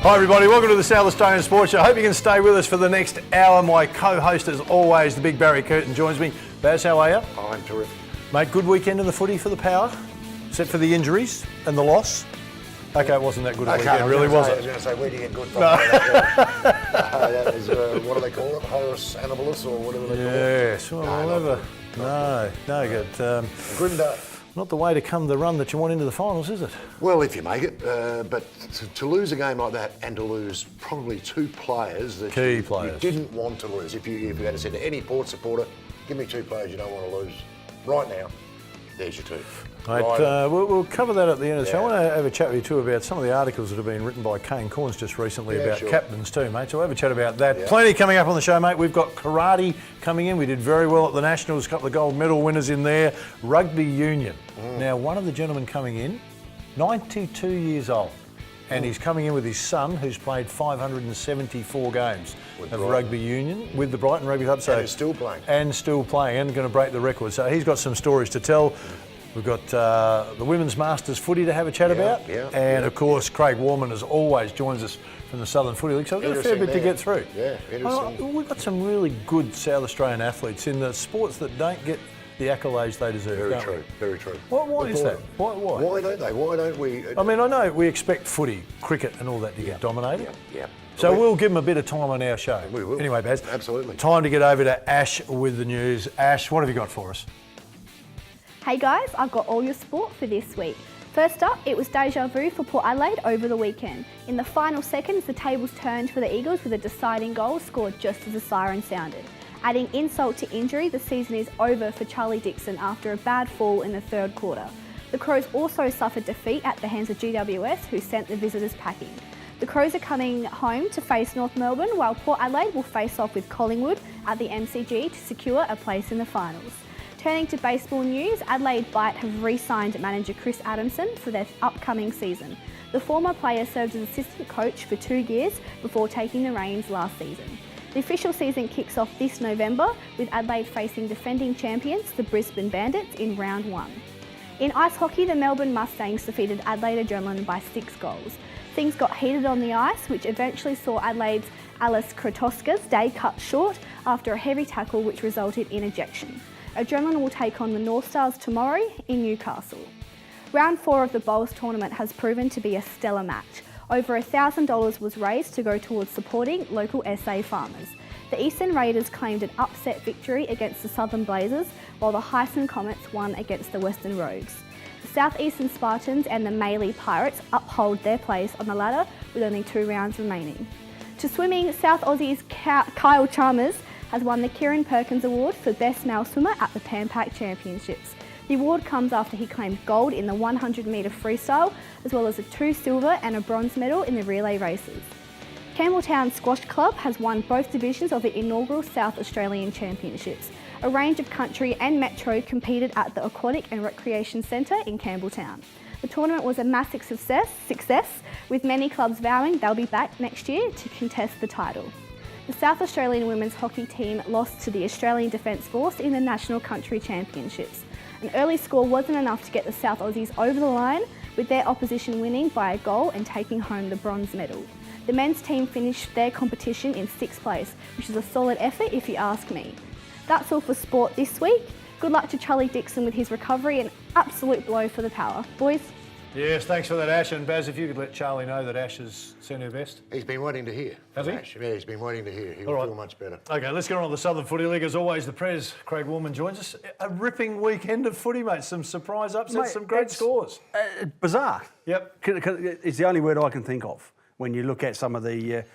Hi everybody, welcome to the South Australian Sports Show. I hope you can stay with us for the next hour. My co-host as always, the big Barry Curtin, joins me. Baz, how are you? I'm terrific. Mate, good weekend in the footy for the Power, except for the injuries and the loss. Okay, it wasn't that good a weekend, really, was it? I was going to say, where do you get good from? That is, what do they call it? Horus Annibulus or whatever they call it? Yes, well, whatever. No good. Grim day. Not the way to come the run that you want into the finals, is it? Well, if you make it, but to lose a game like that and to lose probably two players that you didn't want to lose. If you had to say to any Port supporter, give me two players you don't want to lose right now, there's your two. Mate, we'll cover that at the end of the show. I want to have a chat with you too about some of the articles that have been written by Kane Corns just recently about captains too, mate. So we'll have a chat about that. Yeah. Plenty coming up on the show, mate. We've got karate coming in. We did very well at the Nationals, a couple of gold medal winners in there. Rugby union. Now, one of the gentlemen coming in, 92 years old, and he's coming in with his son, who's played 574 games of rugby union with the Brighton Rugby Club. So, and still playing. And still playing, and going to break the record. So he's got some stories to tell. We've got the Women's Masters footy to have a chat about. And of course, Craig Warman, as always, joins us from the Southern Footy League. So we've got a fair bit to get through. Yeah, interesting. We've got some really good South Australian athletes in the sports that don't get the accolades they deserve. Very true, very true. Why is that? Why? Why don't they? Why don't we? I mean, I know we expect footy, cricket and all that to get dominated. Yeah. So we'll give them a bit of time on our show. We will. Anyway, Baz. Absolutely. Time to get over to Ash with the news. Ash, what have you got for us? Hey guys, I've got all your sport for this week. First up, it was deja vu for Port Adelaide over the weekend. In the final seconds, the tables turned for the Eagles with a deciding goal scored just as the siren sounded. Adding insult to injury, the season is over for Charlie Dixon after a bad fall in the third quarter. The Crows also suffered defeat at the hands of GWS, who sent the visitors packing. The Crows are coming home to face North Melbourne, while Port Adelaide will face off with Collingwood at the MCG to secure a place in the finals. Turning to baseball news, Adelaide Bite have re-signed manager Chris Adamson for their upcoming season. The former player served as assistant coach for 2 years before taking the reins last season. The official season kicks off this November, with Adelaide facing defending champions, the Brisbane Bandits, in round 1. In ice hockey, the Melbourne Mustangs defeated Adelaide Adrenaline by 6 goals. Things got heated on the ice, which eventually saw Adelaide's Alice Kratoska's day cut short after a heavy tackle which resulted in ejection. Adrenaline will take on the North Stars tomorrow in Newcastle. Round 4 of the Bowls tournament has proven to be a stellar match. Over $1,000 was raised to go towards supporting local SA farmers. The Eastern Raiders claimed an upset victory against the Southern Blazers, while the Hyson Comets won against the Western Rogues. The Southeastern Spartans and the Maley Pirates uphold their place on the ladder with only 2 rounds remaining. To swimming, South Aussie's Kyle Chalmers has won the Kieran Perkins Award for Best Male Swimmer at the Pan Pac Championships. The award comes after he claimed gold in the 100 metre freestyle, as well as a 2 silver and a bronze medal in the relay races. Campbelltown Squash Club has won both divisions of the inaugural South Australian Championships. A range of country and metro competed at the Aquatic and Recreation Centre in Campbelltown. The tournament was a massive success, with many clubs vowing they'll be back next year to contest the title. The South Australian women's hockey team lost to the Australian Defence Force in the National Country Championships. An early score wasn't enough to get the South Aussies over the line, with their opposition winning by a goal and taking home the bronze medal. The men's team finished their competition in 6th place, which is a solid effort if you ask me. That's all for sport this week. Good luck to Charlie Dixon with his recovery, an absolute blow for the Power. Boys? Yes, thanks for that, Ash. And Baz, if you could let Charlie know that Ash has sent her best. He's been waiting to hear. Has he? Ash. Yeah, he's been waiting to hear. He'll feel much better. Okay, let's get on to the Southern Footy League. As always, the Prez, Craig Warman, joins us. A ripping weekend of footy, mate. Some surprise upsets, some great scores. Bizarre. Yep. It's the only word I can think of when you look at some of the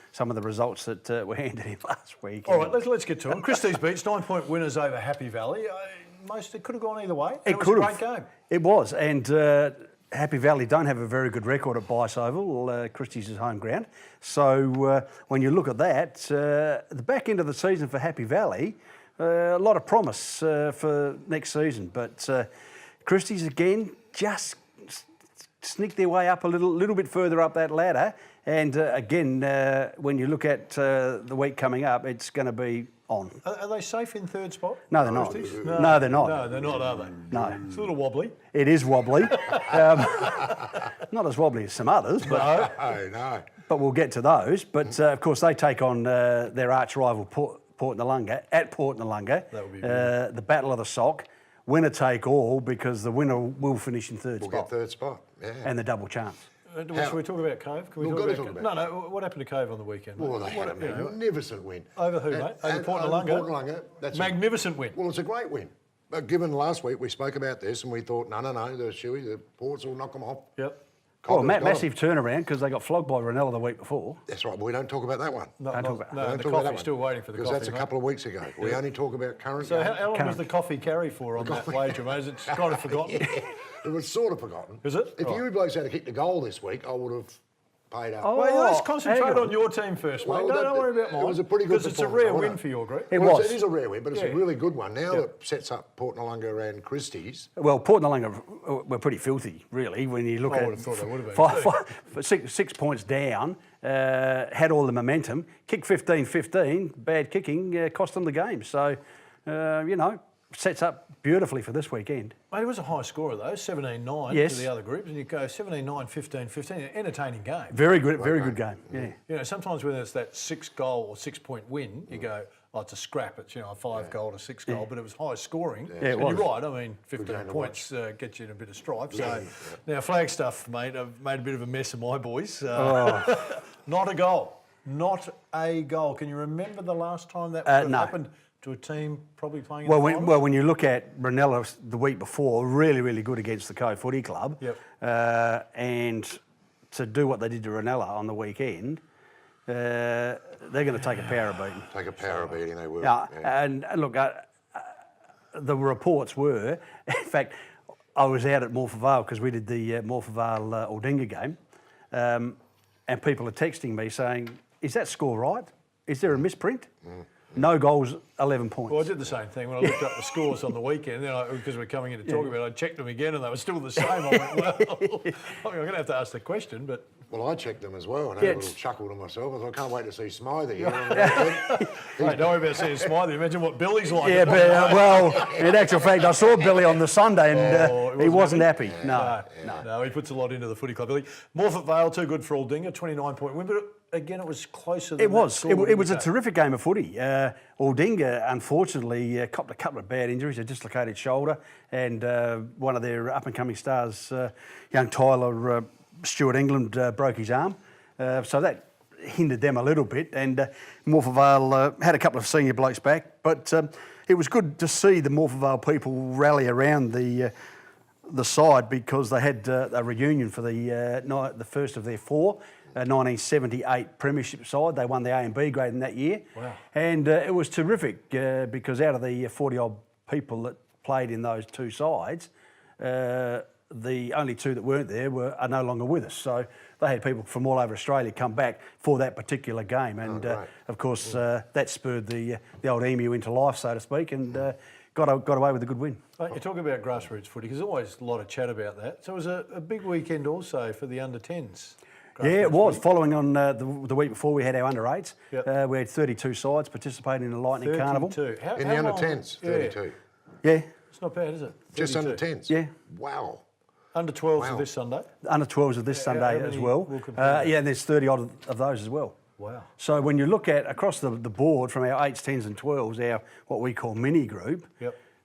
results that were handed in last week. All right, let's get to them. Christie's Beach, 9-point winners over Happy Valley. It could have gone either way. It was a great game. It was, and Happy Valley don't have a very good record at Bice Oval. Christie's is home ground. So when you look at that, the back end of the season for Happy Valley, a lot of promise for next season. But Christie's again just sneaked their way up a little bit further up that ladder. And again, when you look at the week coming up, it's going to be on. Are they safe in 3rd spot? No, they're not. No, they're not. No, they're not, are they? No. It's a little wobbly. It is wobbly. Not as wobbly as some others, but No. but we'll get to those. But of course, they take on their arch rival Port Noarlunga at Port Noarlunga. That would be the Battle of the Sock. Winner take all, because the winner will finish in third spot. We'll get third spot, yeah. And the double chance. Should we talk about Cove? Can we talk about No, what happened to Cove on the weekend? Well, they had a magnificent win. Over who, mate? Over Port Noarlunga? Port Noarlunga. That's magnificent win. Well, it's a great win. But given last week we spoke about this and we thought, no, the Ports will knock them off. Yep. Well, massive turnaround, because they got flogged by Ranella the week before. That's right, but we don't talk about that one. No, the coffee's still waiting for the coffee. Because that's a couple of weeks ago. We only talk about current. So how long was the coffee carry for on that wager, mate? Is it kind of forgotten? It was sort of forgotten. Is it? If you blokes had kicked the goal this week, I would have paid up. Oh, well, let's concentrate on your team first, mate. Don't worry about mine. It was a pretty good performance. Because it's a rare win for your group. It was. It is a rare win, but it's a really good one. Now it sets up Port Noarlunga and Christie's. Well, Port Noarlunga were pretty filthy, really, when you look at I would have thought they would have been. 6 points down, had all the momentum, kicked 15-15, bad kicking, cost them the game. So, sets up beautifully for this weekend. Mate, it was a high scorer though, 17-9 Yes. to the other groups, and you go 17-9, 15-15, an entertaining game. Very good game. Yeah. You know, sometimes when it's that 6-goal or 6-point win, you go, oh, it's a scrap. It's, a 5-goal to 6-goal, but it was high scoring. Yeah, it and was. you're right. I mean, 15 points gets you in a bit of strife. So now Flagstaff, mate, I've made a bit of a mess of my boys. Not a goal. Not a goal. Can you remember the last time that would have happened to a team probably playing in the finals? When you look at Ranella the week before, really, really good against the Cove Footy Club. Yep. And to do what they did to Ranella on the weekend, they're going to take a power beating. Take a power beating, they will. Yeah. And look, the reports were, in fact, I was out at Morpeth Vale because we did the Morpeth Vale Aldinga game, and people are texting me saying, is that score right? Is there a misprint? No goals, 11 points. Well, I did the same thing when I looked up the scores on the weekend. Then, because we're coming in to talk about it, I checked them again and they were still the same. I went, well, I'm going to have to ask the question, but... Well, I checked them as well and had a little chuckle to myself. I thought, I can't wait to see Smythe. Mate, don't worry about seeing Smythe. Imagine what Billy's like. Yeah, but, well, in actual fact, I saw Billy on the Sunday and he wasn't happy. No, he puts a lot into the footy club, Billy. Morpeth Vale, too good for Aldinga, 29-point win, but again, it was closer than it was. That score, it was a terrific game of footy. Aldinga, unfortunately, copped a couple of bad injuries, a dislocated shoulder, and one of their up-and-coming stars, young Tyler Stewart England, broke his arm. So that hindered them a little bit, and Morpeth Vale had a couple of senior blokes back, but it was good to see the Morpeth Vale people rally around the side, because they had a reunion for the first of their four. 1978 premiership side. They won the A and B grade in that year. Wow. And it was terrific because out of the 40-odd people that played in those two sides, the only two that weren't there are no longer with us. So they had people from all over Australia come back for that particular game. And, of course, that spurred the old Emu into life, so to speak, and got away with a good win. Mate, you're talking about grassroots footy, because there's always a lot of chat about that. So it was a big weekend also for the under-10s. Yeah, it was. Following on the week before, we had our under-8s. Yep. We had 32 sides participating in the Lightning 32. Carnival. In the under-10s, 32. Yeah. It's not bad, is it? 32. Just under-10s? Yeah. Wow. Under-12s of this Sunday? Under-12s of this Sunday as well. And there's 30-odd of those as well. Wow. So when you look at across the board from our 8s, 10s and 12s, our what we call mini group,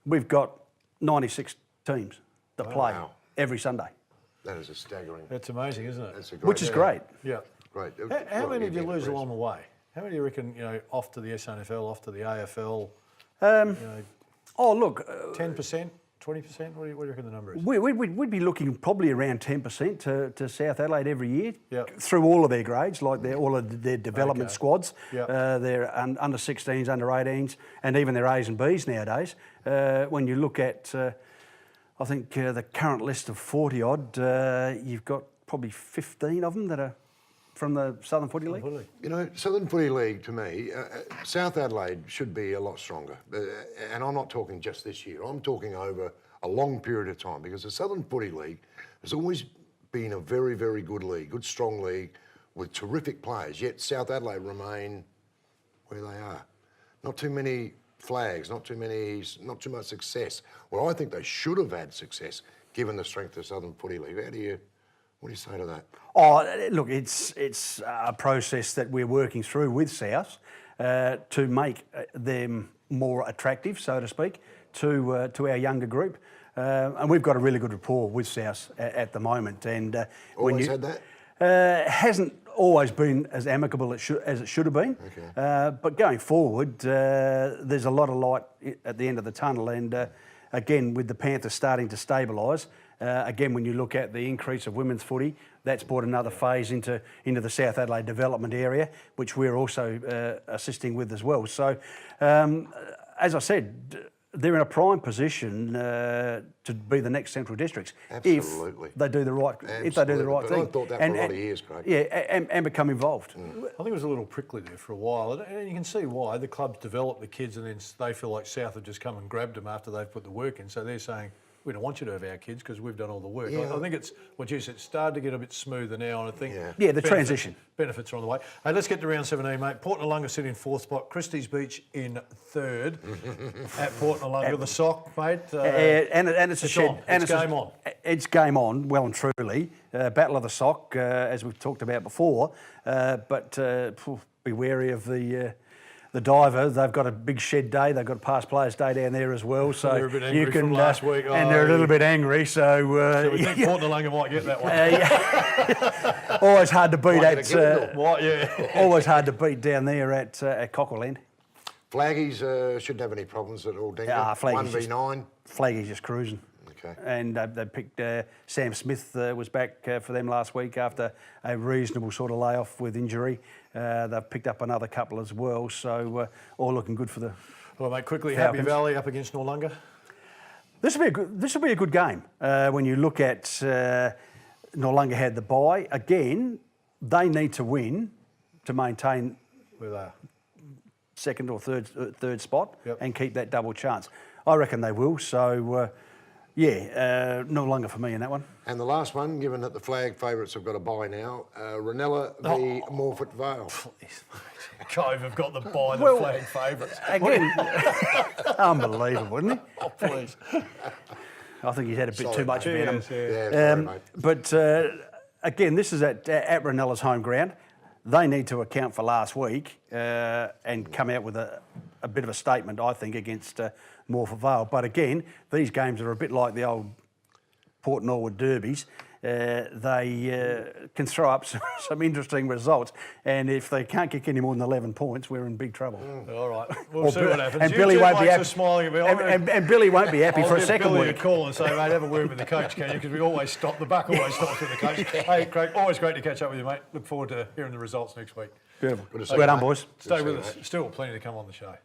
we've got 96 teams that play every Sunday. That is a staggering. That's amazing, isn't it? Which is great. Yeah. Great. How many did you lose along the way? How many do you reckon, off to the SNFL, off to the AFL? Oh, look. 10%, 20%? What do you reckon the number is? We'd be looking probably around 10% to South Adelaide every year through all of their grades, like all of their development squads, their under 16s, under 18s, and even their A's and B's nowadays. When you look at... I think the current list of 40-odd, you've got probably 15 of them that are from the Southern Footy League. Southern Footy League, to me, South Adelaide should be a lot stronger. And I'm not talking just this year. I'm talking over a long period of time, because the Southern Footy League has always been a very, very good league, good, strong league with terrific players, yet South Adelaide remain where they are. Not too many flags, not too much success. Well, I think they should have had success given the strength of Southern Footy League. What do you say to that? Oh, look, it's a process that we're working through with SASS to make them more attractive, so to speak, to our younger group. And we've got a really good rapport with SASS at the moment. And Always had that? Hasn't always been as amicable as it should have been. Okay. But going forward, there's a lot of light at the end of the tunnel. And again, with the Panthers starting to stabilise, again, when you look at the increase of women's footy, that's brought another phase into the South Adelaide development area, which we're also assisting with as well. So, as I said, they're in a prime position to be the next Central Districts. Absolutely. If they do the right, if they do the right thing. I thought that for a lot of years, Craig. Yeah, and become involved. I think it was a little prickly there for a while, and you can see why. The clubs develop the kids, and then they feel like South have just come and grabbed them after they've put the work in. So they're saying, we don't want you to have our kids because we've done all the work. Yeah. I think it's what you said, started to get a bit smoother now, and I think the transition. Benefits are on the way. Hey, let's get to round 17, mate. Port Noarlunga sit in 4th spot, Christie's Beach in 3rd. At Port Noarlunga, the sock, mate. And it's a shed. On. It's game on. It's game on, well and truly. Battle of the sock, as we've talked about before. But be wary of the diver. They've got a big shed day. They've got a past players day down there as well. So they're a bit angry from last week. And they're a little bit angry. So we think Port Noarlunga might get that one. Always hard to beat always hard to beat down there at Cockleland. Flaggies shouldn't have any problems at all, Dingo. 1v9. Flaggies just cruising. Okay. And they picked Sam Smith was back for them last week after a reasonable sort of layoff with injury. They've picked up another couple as well, so all looking good for the. Well, mate, quickly, Falcons. Happy Valley up against Noarlunga. This will be a good game when you look at Noarlunga had the bye again. They need to win to maintain Where they are. second or third spot Yep. and keep that double chance. I reckon they will. So. Noarlunga for me in that one. And the last one, given that the flag favourites have got a bye now, Ranella v Morfett Vale. Please, mate. Cove have got the bye, the flag favourites. Again, unbelievable, isn't he? Oh, please. I think he's had a bit Sorry, too much mate. about him. Yeah, sorry, mate. But again, this is at Ranella's home ground. They need to account for last week and come out with a bit of a statement, I think, against Morfett Vale. But again, these games are a bit like the old Port Norwood derbies. They can throw up some interesting results, and if they can't kick any more than 11 points, we're in big trouble. All right, we'll see what happens. And Billy won't be happy. Smiling at me. And Billy won't be happy for a second Billy week. a call and say, mate, have a word with the coach, can you? Because we always stop. The buck always stops with the coach. Hey, Craig, always great to catch up with you, mate. Look forward to hearing the results next week. Beautiful. Good to see Well you, done, mate. boys. Stay see with you, us. mate. Still plenty to come on the show.